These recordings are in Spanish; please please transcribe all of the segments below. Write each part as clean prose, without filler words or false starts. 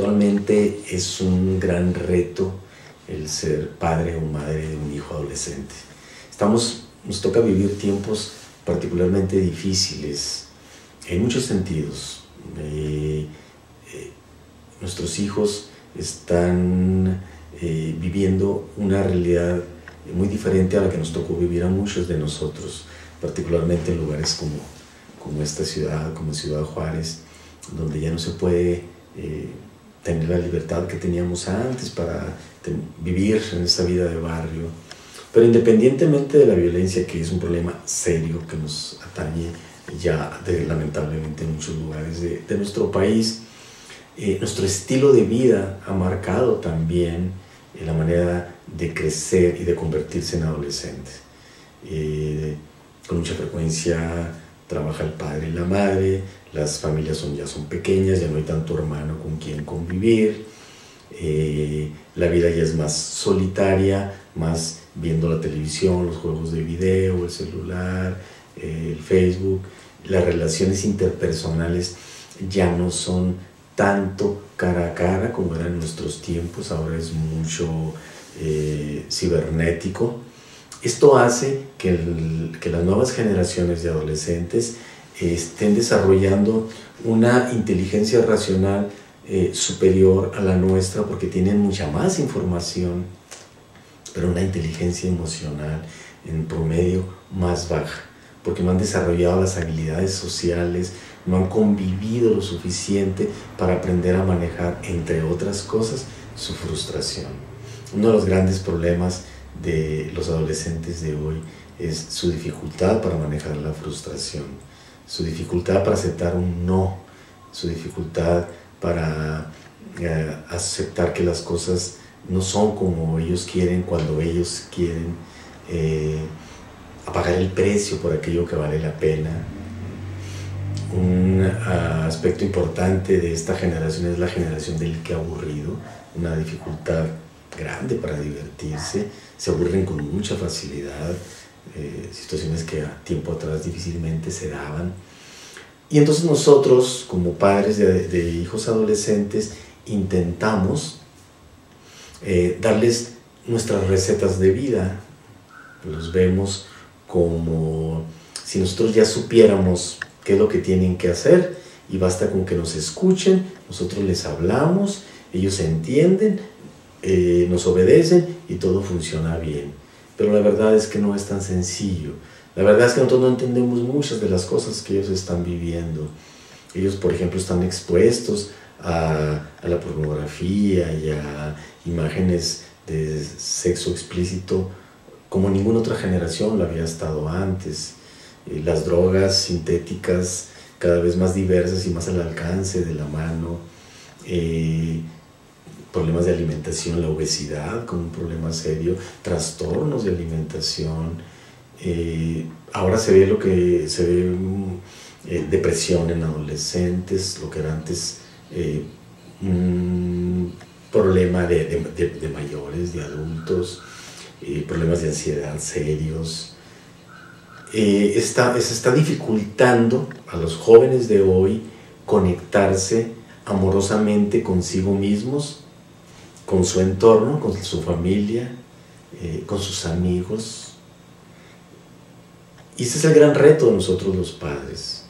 Actualmente es un gran reto el ser padre o madre de un hijo adolescente. Nos toca vivir tiempos particularmente difíciles en muchos sentidos. Nuestros hijos están viviendo una realidad muy diferente a la que nos tocó vivir a muchos de nosotros, particularmente en lugares como esta ciudad, como Ciudad Juárez, donde ya no se puede tener la libertad que teníamos antes para vivir en esta vida de barrio. Pero independientemente de la violencia, que es un problema serio que nos atañe ya lamentablemente en muchos lugares de nuestro país, nuestro estilo de vida ha marcado también la manera de crecer y de convertirse en adolescente. Con mucha frecuencia trabaja el padre y la madre, las familias ya son pequeñas, ya no hay tanto hermano con quien convivir, la vida ya es más solitaria, más viendo la televisión, los juegos de video, el celular, el Facebook. Las relaciones interpersonales ya no son tanto cara a cara como eran en nuestros tiempos, ahora es mucho cibernético. Esto hace que las nuevas generaciones de adolescentes estén desarrollando una inteligencia racional superior a la nuestra, porque tienen mucha más información, pero una inteligencia emocional en promedio más baja, porque no han desarrollado las habilidades sociales, no han convivido lo suficiente para aprender a manejar, entre otras cosas, su frustración. Uno de los grandes problemas de los adolescentes de hoy es su dificultad para manejar la frustración, su dificultad para aceptar un no, su dificultad para aceptar que las cosas no son como ellos quieren, cuando ellos quieren pagar el precio por aquello que vale la pena. Un aspecto importante de esta generación es la generación del que aburrido, una dificultad grande para divertirse, se aburren con mucha facilidad, situaciones que a tiempo atrás difícilmente se daban. Y entonces nosotros, como padres de hijos adolescentes, intentamos darles nuestras recetas de vida. Los vemos como si nosotros ya supiéramos qué es lo que tienen que hacer, y basta con que nos escuchen, nosotros les hablamos, ellos entienden, nos obedecen y todo funciona bien. Pero la verdad es que no es tan sencillo. La verdad es que nosotros no entendemos muchas de las cosas que ellos están viviendo. Ellos, por ejemplo, están expuestos a la pornografía y a imágenes de sexo explícito como ninguna otra generación lo había estado antes. Las drogas sintéticas cada vez más diversas y más al alcance de la mano, problemas de alimentación, la obesidad como un problema serio, trastornos de alimentación. Ahora se ve depresión en adolescentes, lo que era antes un problema de mayores, de adultos, problemas de ansiedad serios. Se está dificultando a los jóvenes de hoy conectarse amorosamente consigo mismos, con su entorno, con su familia, con sus amigos. Y ese es el gran reto de nosotros los padres.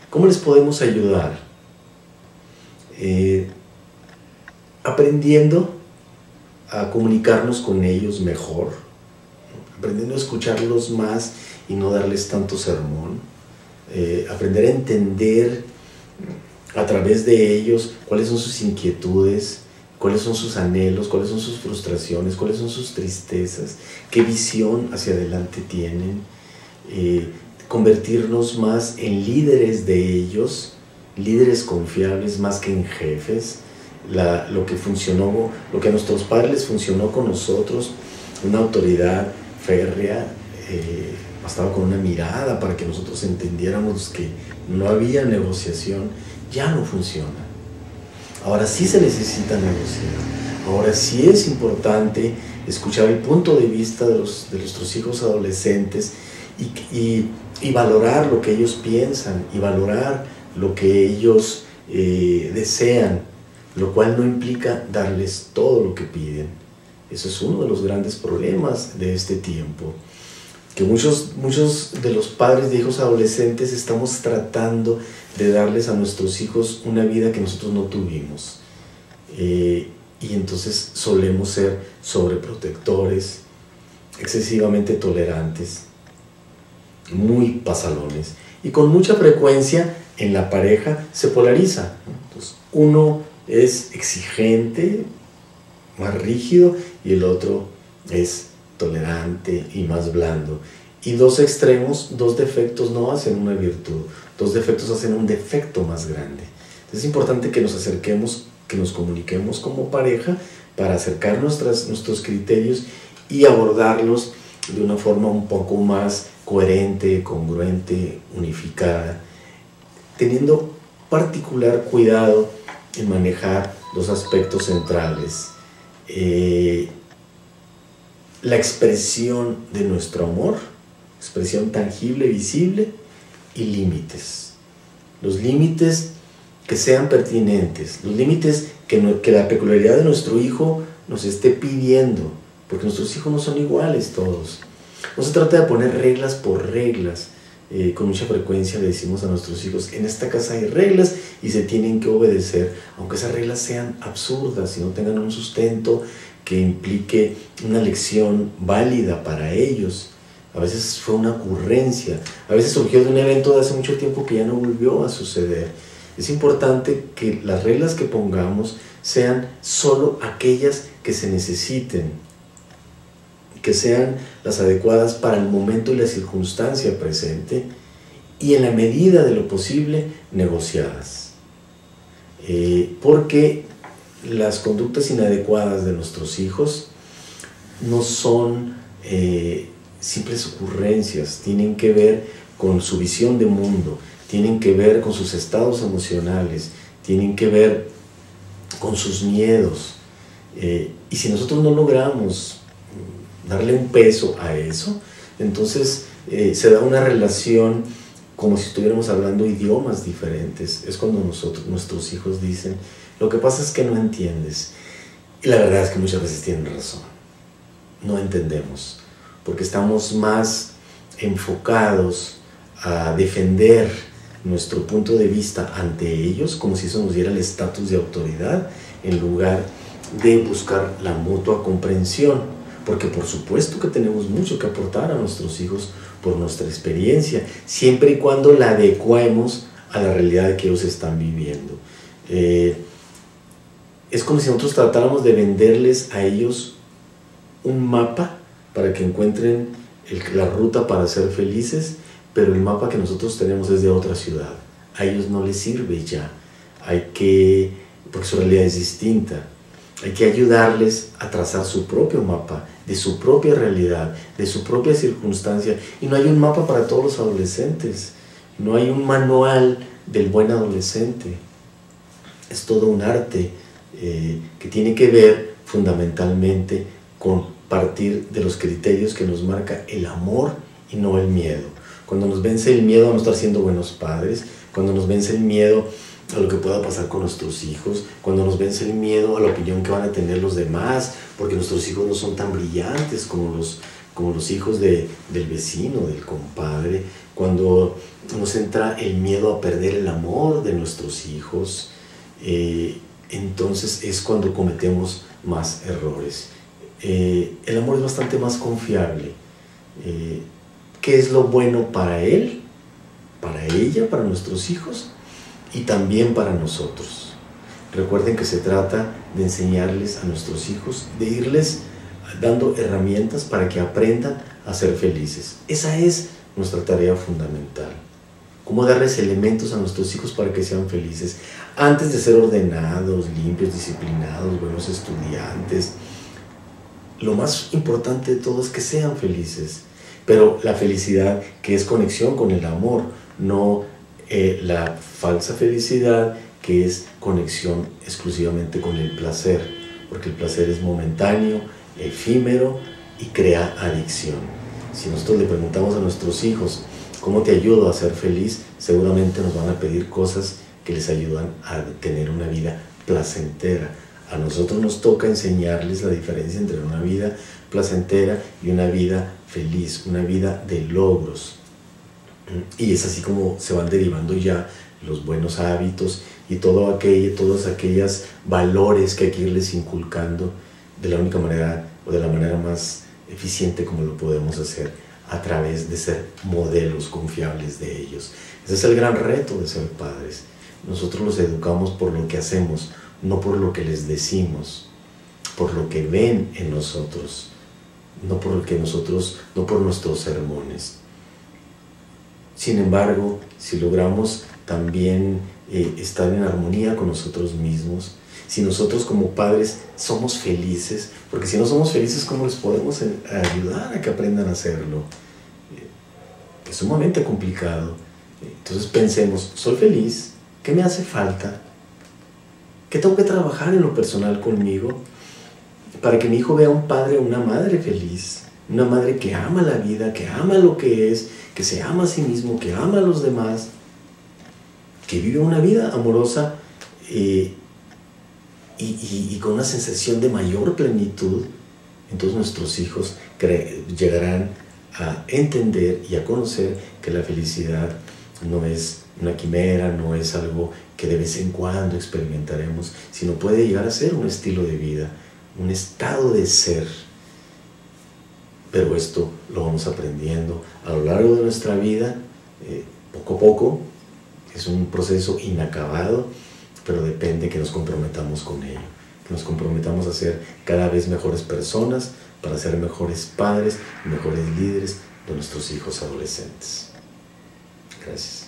¿Cómo les podemos ayudar? Aprendiendo a comunicarnos con ellos mejor, aprendiendo a escucharlos más y no darles tanto sermón, aprender a entender a través de ellos cuáles son sus inquietudes, cuáles son sus anhelos, cuáles son sus frustraciones, cuáles son sus tristezas, qué visión hacia adelante tienen, convertirnos más en líderes de ellos, líderes confiables más que en jefes. Lo que a nuestros padres les funcionó con nosotros, una autoridad férrea, bastaba con una mirada para que nosotros entendiéramos que no había negociación, ya no funciona. Ahora sí se necesita negociar, ahora sí es importante escuchar el punto de vista de nuestros hijos adolescentes y valorar lo que ellos piensan y valorar lo que ellos desean, lo cual no implica darles todo lo que piden. Eso es uno de los grandes problemas de este tiempo, que muchos de los padres de hijos adolescentes estamos tratando de darles a nuestros hijos una vida que nosotros no tuvimos. Y entonces solemos ser sobreprotectores, excesivamente tolerantes, muy pasalones. Y con mucha frecuencia en la pareja se polariza. Entonces, uno es exigente, más rígido, y el otro es tolerante y más blando. Y dos extremos, dos defectos no hacen una virtud, dos defectos hacen un defecto más grande. Entonces es importante que nos acerquemos, que nos comuniquemos como pareja para acercar nuestros criterios y abordarlos de una forma un poco más coherente, congruente, unificada, teniendo particular cuidado en manejar los aspectos centrales. La expresión de nuestro amor, expresión tangible, visible, y límites. Los límites que sean pertinentes, los límites que la peculiaridad de nuestro hijo nos esté pidiendo, porque nuestros hijos no son iguales todos. No se trata de poner reglas por reglas. Con mucha frecuencia le decimos a nuestros hijos, en esta casa hay reglas y se tienen que obedecer, aunque esas reglas sean absurdas y no tengan un sustento que implique una lección válida para ellos. A veces fue una ocurrencia, a veces surgió de un evento de hace mucho tiempo que ya no volvió a suceder. Es importante que las reglas que pongamos sean solo aquellas que se necesiten, que sean las adecuadas para el momento y la circunstancia presente, y en la medida de lo posible negociadas. Porque las conductas inadecuadas de nuestros hijos no son simples ocurrencias, tienen que ver con su visión de mundo, tienen que ver con sus estados emocionales, tienen que ver con sus miedos. Y si nosotros no logramos darle un peso a eso, entonces se da una relación como si estuviéramos hablando idiomas diferentes. Es cuando nuestros hijos dicen, lo que pasa es que no entiendes. Y la verdad es que muchas veces tienen razón. No entendemos, porque estamos más enfocados a defender nuestro punto de vista ante ellos, como si eso nos diera el estatus de autoridad, en lugar de buscar la mutua comprensión. Porque por supuesto que tenemos mucho que aportar a nuestros hijos por nuestra experiencia, siempre y cuando la adecuemos a la realidad que ellos están viviendo. Es como si nosotros tratáramos de venderles a ellos un mapa para que encuentren la ruta para ser felices, pero el mapa que nosotros tenemos es de otra ciudad. A ellos no les sirve ya, porque su realidad es distinta. Hay que ayudarles a trazar su propio mapa, de su propia realidad, de su propia circunstancia. Y no hay un mapa para todos los adolescentes. No hay un manual del buen adolescente. Es todo un arte que tiene que ver fundamentalmente con partir de los criterios que nos marca el amor y no el miedo. Cuando nos vence el miedo a no estar siendo buenos padres, cuando nos vence el miedo a lo que pueda pasar con nuestros hijos, cuando nos vence el miedo a la opinión que van a tener los demás, porque nuestros hijos no son tan brillantes como los hijos del vecino, del compadre, cuando nos entra el miedo a perder el amor de nuestros hijos, entonces es cuando cometemos más errores. El amor es bastante más confiable. ¿Qué es lo bueno para él, para ella, para nuestros hijos? Y también para nosotros. Recuerden que se trata de enseñarles a nuestros hijos, de irles dando herramientas para que aprendan a ser felices. Esa es nuestra tarea fundamental. Cómo darles elementos a nuestros hijos para que sean felices. Antes de ser ordenados, limpios, disciplinados, buenos estudiantes, lo más importante de todo es que sean felices. Pero la felicidad que es conexión con el amor, no la falsa felicidad que es conexión exclusivamente con el placer, porque el placer es momentáneo, efímero y crea adicción. Si nosotros le preguntamos a nuestros hijos, ¿cómo te ayudo a ser feliz?, seguramente nos van a pedir cosas que les ayudan a tener una vida placentera. A nosotros nos toca enseñarles la diferencia entre una vida placentera y una vida feliz, una vida de logros. Y es así como se van derivando ya los buenos hábitos y todos aquellos valores que hay que irles inculcando de la única manera o de la manera más eficiente como lo podemos hacer, a través de ser modelos confiables de ellos. Ese es el gran reto de ser padres. Nosotros los educamos por lo que hacemos, no por lo que les decimos, por lo que ven en nosotros, no por nuestros sermones. Sin embargo, si logramos también estar en armonía con nosotros mismos, si nosotros como padres somos felices, porque si no somos felices, ¿cómo les podemos ayudar a que aprendan a hacerlo? Es sumamente complicado. Entonces pensemos, ¿soy feliz? ¿Qué me hace falta? ¿Qué tengo que trabajar en lo personal conmigo para que mi hijo vea un padre o una madre feliz? Una madre que ama la vida, que ama lo que es, que se ama a sí mismo, que ama a los demás, que vive una vida amorosa y con una sensación de mayor plenitud. Entonces nuestros hijos llegarán a entender y a conocer que la felicidad no es una quimera, no es algo que de vez en cuando experimentaremos, sino puede llegar a ser un estilo de vida, un estado de ser. Pero esto lo vamos aprendiendo a lo largo de nuestra vida, poco a poco. Es un proceso inacabado, pero depende que nos comprometamos con ello, que nos comprometamos a ser cada vez mejores personas, para ser mejores padres, mejores líderes de nuestros hijos adolescentes. Gracias.